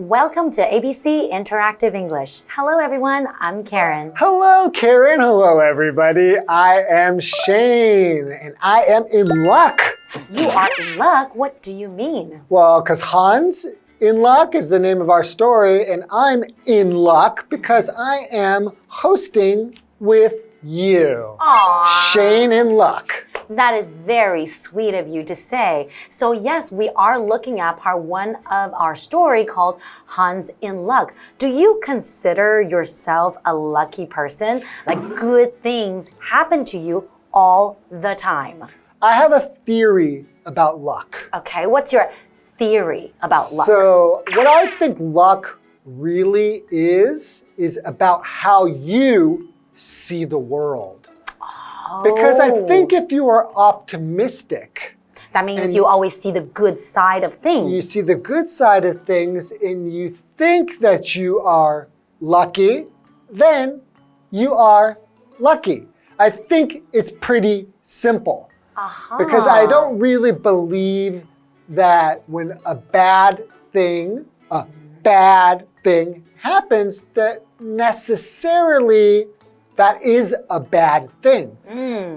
Welcome to ABC Interactive English. Hello, everyone. I'm Karen. Hello, Karen. Hello, everybody. I am Shane, and I am in luck. You are in luck? What do you mean? Well, because Hans in luck is the name of our story, and I'm in luck because I am hosting with you. Aww. Shane in luck. That is very sweet of you to say. So yes, we are looking at part one of our story called Hans in Luck. Do you consider yourself a lucky person? Like good things happen to you all the time? I have a theory about luck. Okay, what's your theory about luck? So what I think luck really is about how you see the world. Because I think if you are optimistic, that means you always see the good side of things. You see the good side of things and you think that you are lucky, then you are lucky. I think it's pretty simple. Because I don't really believe that when a bad thing happens, that necessarily that is a bad thing.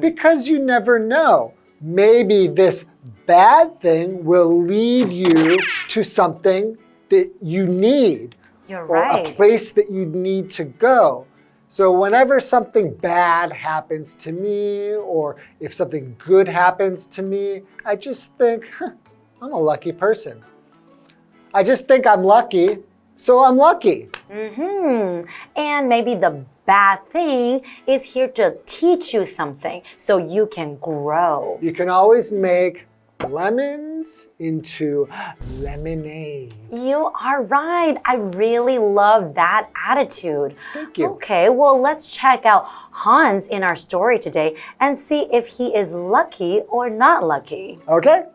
Because you never know. Maybe this bad thing will lead you to something that you need. You're right. Or a place that you need to go. So whenever something bad happens to me, or if something good happens to me, I just think, I'm a lucky person. I just think I'm lucky, so I'm lucky. And maybe the bad thing is here to teach you something so you can grow. You can always make lemons into lemonade. You are right. I really love that attitude. Thank you. Okay, well, let's check out Hans in our story today and see if he is lucky or not lucky. Okay.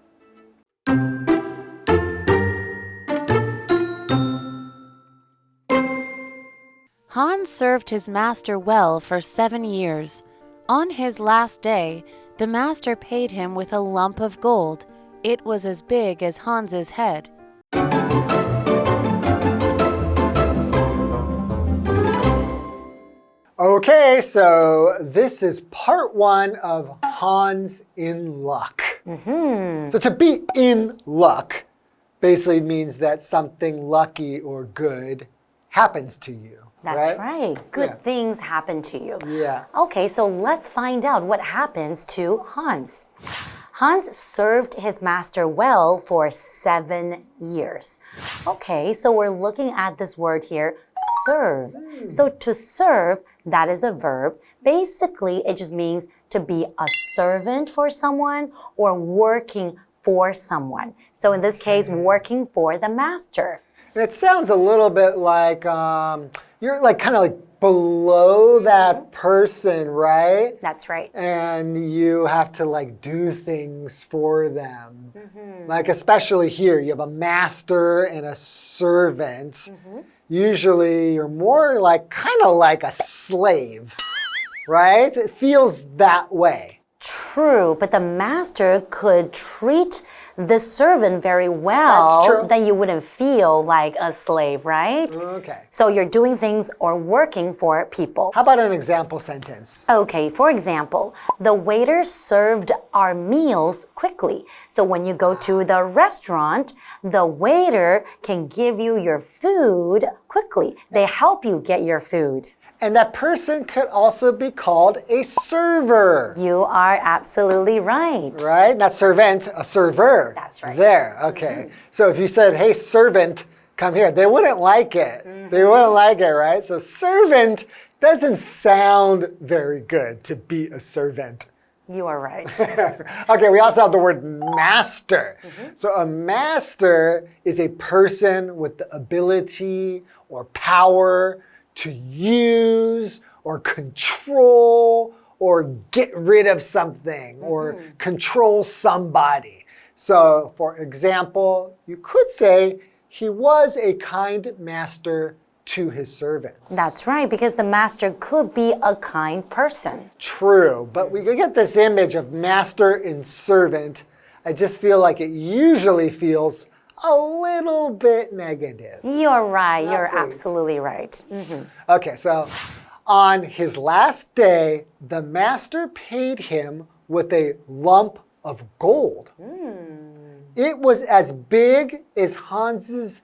Hans served his master well for 7 years. On his last day, the master paid him with a lump of gold. It was as big as Hans's head. Okay, so this is part one of Hans in luck. So to be in luck basically means that something lucky or good happens to you. That's right. Good things happen to you. Yeah. Okay, so let's find out what happens to Hans. Hans served his master well for 7 years. Okay, so we're looking at this word here, serve. So to serve, that is a verb. Basically, it just means to be a servant for someone or working for someone. So in this case, working for the master. And it sounds a little bit like you're like kind of like below that person, right? That's right. And you have to like do things for them. Like especially here, you have a master and a servant. Usually you're more like kind of like a slave, right? It feels that way. True, but the master could treat the servant very well. That's true. Then you wouldn't feel like a slave, right? Okay. So you're doing things or working for people. How about an example sentence? Okay, for example, the waiter served our meals quickly. So when you go to the restaurant, the waiter can give you your food quickly. They help you get your food. And that person could also be called a server. You are absolutely right. Right? Not servant, a server. That's right. There, okay. So if you said, hey, servant, come here, they wouldn't like it. They wouldn't like it, right? So servant doesn't sound very good to be a servant. You are right. Okay, we also have the word master. So a master is a person with the ability or power to use or control or get rid of something or control somebody. So, for example, you could say he was a kind master to his servants. That's right, because the master could be a kind person. True, but we get this image of master and servant. I just feel like it usually feels a little bit negative. You're right. Not You're great. absolutely right. Okay, so on his last day, the master paid him with a lump of gold. It was as big as Hans's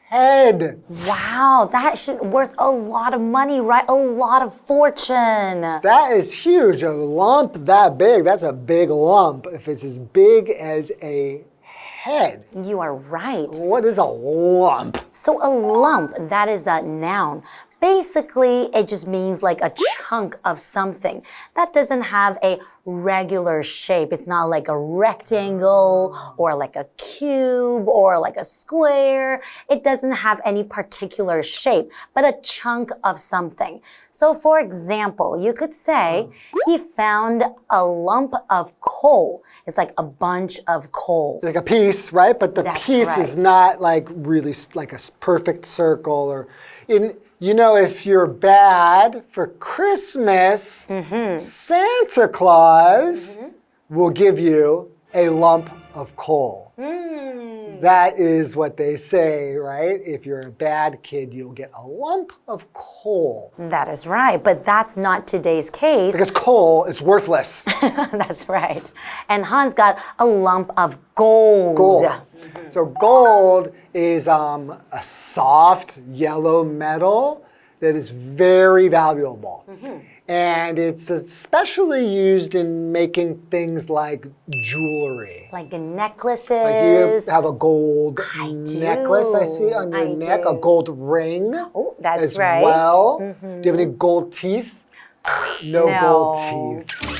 head. Wow, that should worth a lot of money, right? A lot of fortune. That is huge. A lump that big, that's a big lump. If it's as big as a head. You are right. What is a lump? So a lump, that is a noun. Basically, it just means like a chunk of something that doesn't have a regular shape. It's not like a rectangle or like a cube or like a square. It doesn't have any particular shape, but a chunk of something. So for example, you could say he found a lump of coal. It's like a bunch of coal. Like a piece, right? But the piece is right. not like really like a perfect circle or you know, if you're bad for Christmas, Santa Claus will give you a lump of coal. That is what they say, right? If you're a bad kid, you'll get a lump of coal. That is right, but that's not today's case. Because coal is worthless. That's right. And Hans got a lump of gold. Gold. So gold is a soft yellow metal that is very valuable. And it's especially used in making things like jewelry. Like necklaces. Like you have a gold necklace, I see, on your neck, a gold ring. Oh, that's as right. well. Do you have any gold teeth? No gold teeth.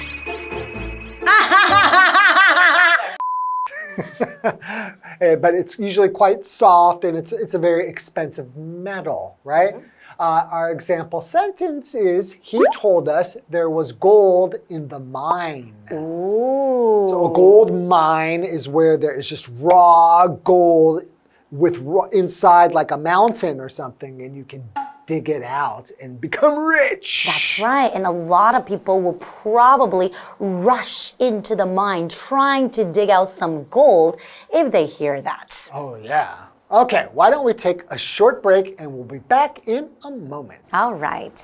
But it's usually quite soft and it's a very expensive metal, right? Our example sentence is, he told us there was gold in the mine. Ooh. So a gold mine is where there is just raw gold with inside like a mountain or something, and you can dig it out and become rich. That's right. And a lot of people will probably rush into the mine trying to dig out some gold if they hear that. Oh, yeah. Okay, why don't we take a short break and we'll be back in a moment. All right.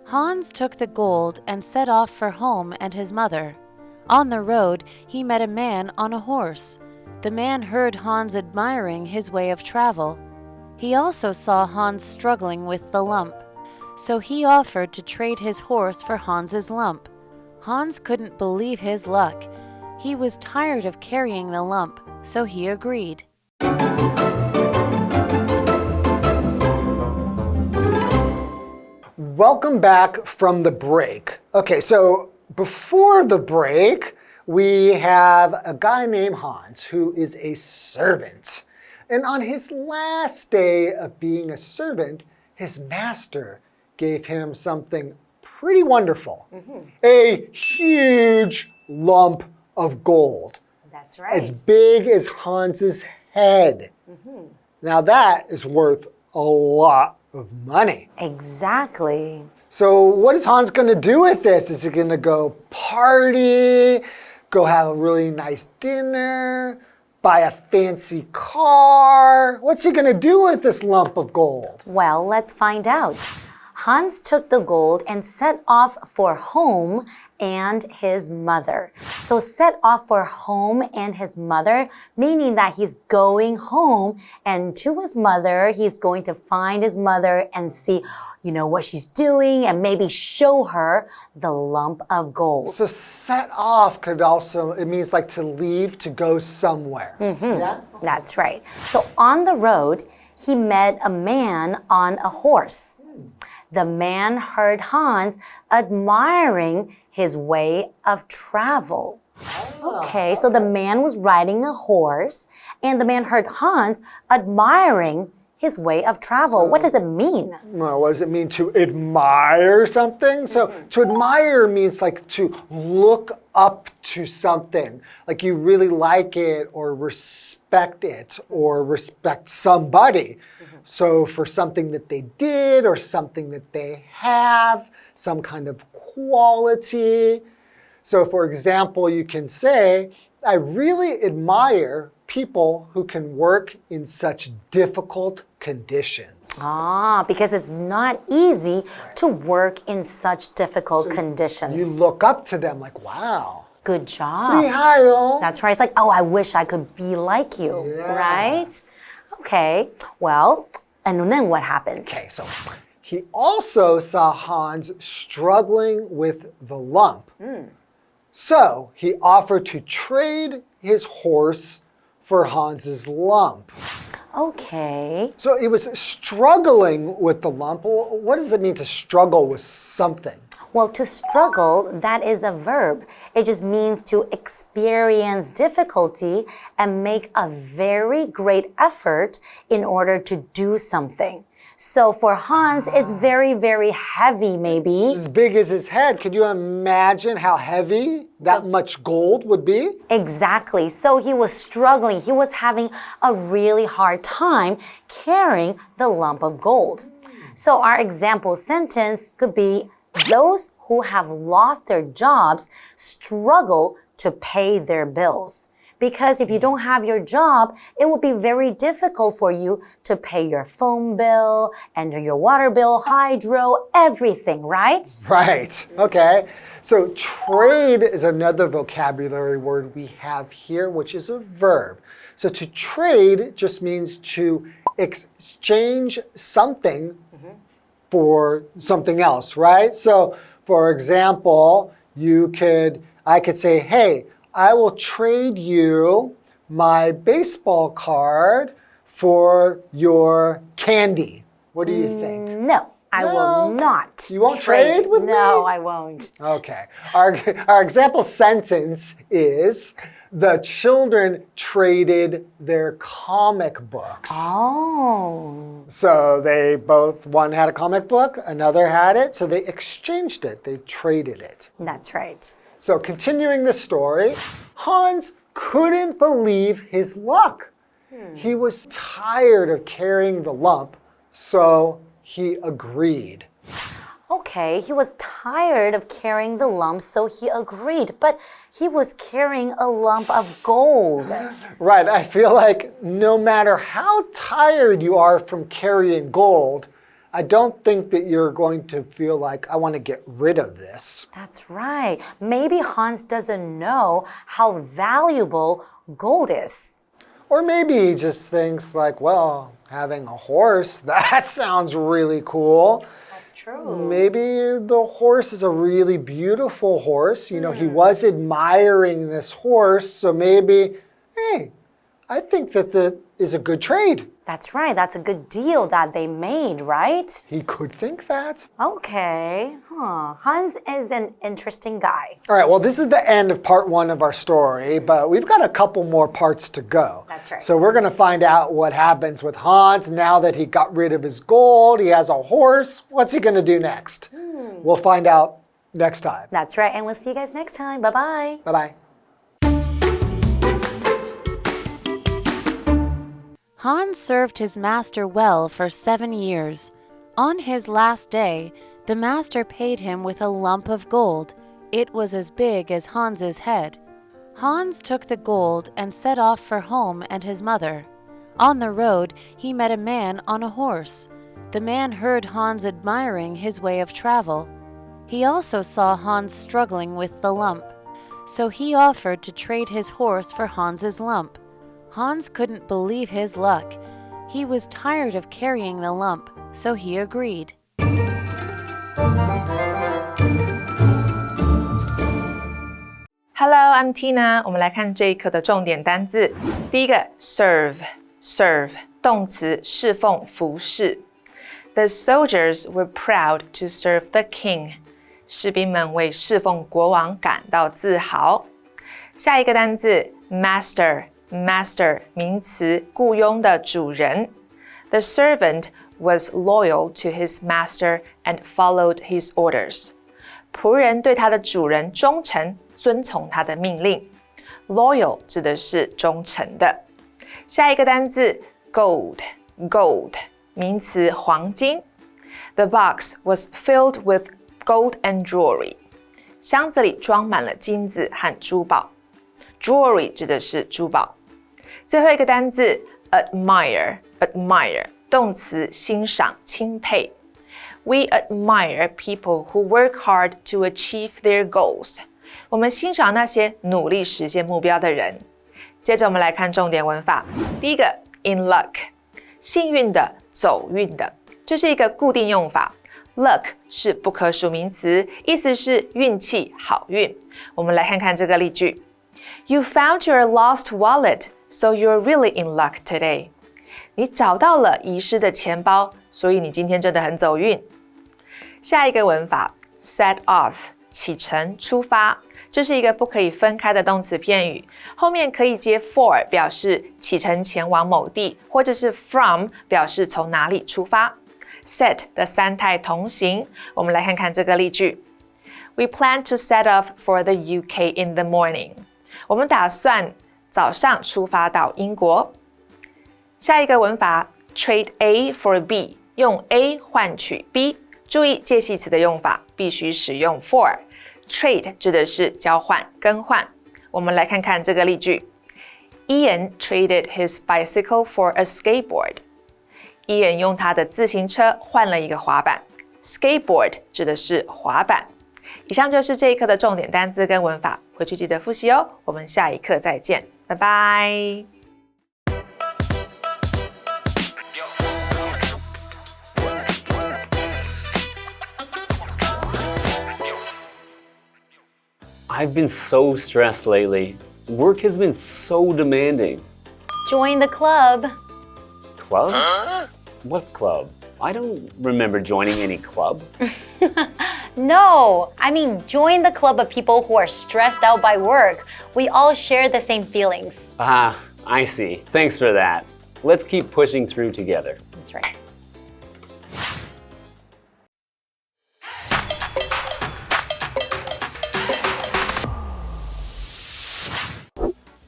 Hans took the gold and set off for home and his mother. On the road, he met a man on a horse. The man heard Hans admiring his way of travel. He also saw Hans struggling with the lump, so he offered to trade his horse for Hans's lump. Hans couldn't believe his luck. He was tired of carrying the lump, so he agreed. Welcome back from the break. Okay, so before the break, we have a guy named Hans who is a servant. And on his last day of being a servant, his master gave him something pretty wonderful. A huge lump of gold. That's right. As big as Hans's head. Now that is worth a lot of money. Exactly. So what is Hans going to do with this? Is he going to go party, go have a really nice dinner, buy a fancy car? What's he going to do with this lump of gold? Well, let's find out. Hans took the gold and set off for home and his mother. So set off for home and his mother, meaning that he's going home and to his mother, he's going to find his mother and see, what she's doing and maybe show her the lump of gold. So set off could also, it means like to leave, to go somewhere. Yeah? That's right. So on the road, he met a man on a horse. The man heard Hans admiring his way of travel. Okay, so the man was riding a horse, and the man heard Hans admiring his way of travel. What does it mean? Well, what does it mean to admire something? So to admire means like to look up to something. Like you really like it or respect it or respect somebody. So for something that they did or something that they have, some kind of quality. So, for example, you can say, I really admire people who can work in such difficult conditions. Because it's not easy to work in such difficult conditions. You look up to them like, wow. Good job. 厉害哦. That's right. It's like, oh, I wish I could be like you, right? Okay, well, and then what happens? Okay, so he also saw Hans struggling with the lump. So he offered to trade his horse for Hans's lump. Okay. So he was struggling with the lump. What does it mean to struggle with something? Well, to struggle, that is a verb. It just means to experience difficulty and make a very great effort in order to do something. So for Hans, it's very, very heavy, maybe. As big as his head. Could you imagine how heavy that much gold would be? Exactly. So he was struggling. He was having a really hard time carrying the lump of gold. So our example sentence could be, those who have lost their jobs struggle to pay their bills. Because if you don't have your job, it will be very difficult for you to pay your phone bill and your water bill, hydro, everything, right? Right. Okay. So trade is another vocabulary word we have here, which is a verb. So to trade just means to exchange something for something else, right? So for example, I could say, hey, I will trade you my baseball card for your candy. What do you think? No, I will not. You won't trade with me? No, I won't. Okay. Our example sentence is, the children traded their comic books. Oh. So one had a comic book, another had it, so they exchanged it. They traded it. That's right. So continuing the story, Hans couldn't believe his luck. He was tired of carrying the lump, so he agreed. Okay, he was tired of carrying the lump, so he agreed. But he was carrying a lump of gold. Right, I feel like no matter how tired you are from carrying gold, I don't think that you're going to feel like, I want to get rid of this. That's right. Maybe Hans doesn't know how valuable gold is. Or maybe he just thinks like, well, having a horse, that sounds really cool. That's true. Maybe the horse is a really beautiful horse. You know, he was admiring this horse, so maybe, hey, I think that is a good trade. That's right. That's a good deal that they made, right? He could think that. Okay. Hans is an interesting guy. All right, well, this is the end of part 1 of our story, but we've got a couple more parts to go. That's right. So we're going to find out what happens with Hans now that he got rid of his gold. He has a horse. What's he going to do next? We'll find out next time. That's right. And we'll see you guys next time. Bye-bye. Bye-bye. Hans served his master well for 7 years. On his last day, the master paid him with a lump of gold. It was as big as Hans's head. Hans took the gold and set off for home and his mother. On the road, he met a man on a horse. The man heard Hans admiring his way of travel. He also saw Hans struggling with the lump. So he offered to trade his horse for Hans's lump. Hans couldn't believe his luck. He was tired of carrying the lump, so he agreed. Hello, I'm Tina. 我们来看这一课的重点单字。第一个 serve 动词侍奉服侍。The soldiers were proud to serve the king. 士兵们为侍奉国王感到自豪。下一个单字 master 名词雇佣的主人。The servant was loyal to his master and followed his orders. 仆人对他的主人忠诚，遵从他的命令。Loyal 指的是忠诚的。下一个单字 gold 名词黄金。The box was filled with gold and jewelry. 箱子里装满了金子和珠宝。Jewelry 指的是珠宝。最后一个单字 admire， 动词欣赏、钦佩。We admire people who work hard to achieve their goals. 我们欣赏那些努力实现目标的人。接着我们来看重点文法。第一个 in luck， 幸运的、走运的，这是一个固定用法。Luck 是不可数名词，意思是运气、好运。我们来看看这个例句。You found your lost wallet, so you're really in luck today. 你找到了遗失的钱包，所以你今天真的很走运。下一个文法 set off， 启程、出发，这是一个不可以分开的动词片语，后面可以接 for 表示启程前往某地，或者是 from 表示从哪里出发。set 的三态同形，我们来看看这个例句。We plan to set off for the UK in the morning. 我们打算早上出发到英国。下一个文法 trade A for B， 用 A 换取 B。注意介系词的用法，必须使用 for。Trade 指的是交换、更换。我们来看看这个例句。Ian traded his bicycle for a skateboard. Ian 用他的自行车换了一个滑板。Skateboard 指的是滑板。以上就是这一课的重点单字跟文法，回去记得复习哦。我们下一课再见，拜拜。I've been so stressed lately. Work has been so demanding. Join the club. Club? What club? I don't remember joining any club. No, I mean join the club of people who are stressed out by work. We all share the same feelings. Ah, I see. Thanks for that. Let's keep pushing through together. That's right.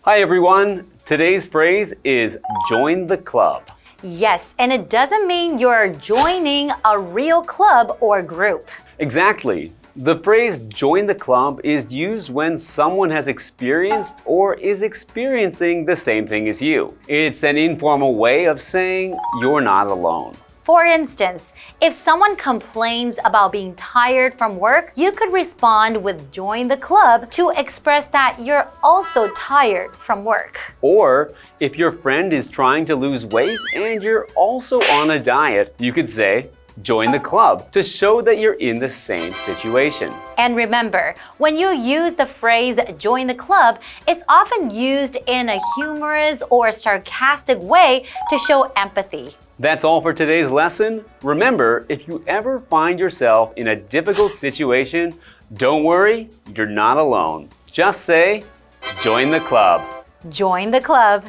Hi everyone. Today's phrase is join the club. Yes, and it doesn't mean you're joining a real club or group. Exactly. The phrase join the club is used when someone has experienced or is experiencing the same thing as you. It's an informal way of saying you're not alone. For instance, if someone complains about being tired from work, you could respond with join the club to express that you're also tired from work. Or if your friend is trying to lose weight and you're also on a diet, you could say, join the club to show that you're in the same situation. And remember, when you use the phrase join the club, it's often used in a humorous or sarcastic way to show empathy. That's all for today's lesson. Remember, if you ever find yourself in a difficult situation, don't worry, you're not alone. Just say, join the club. Join the club.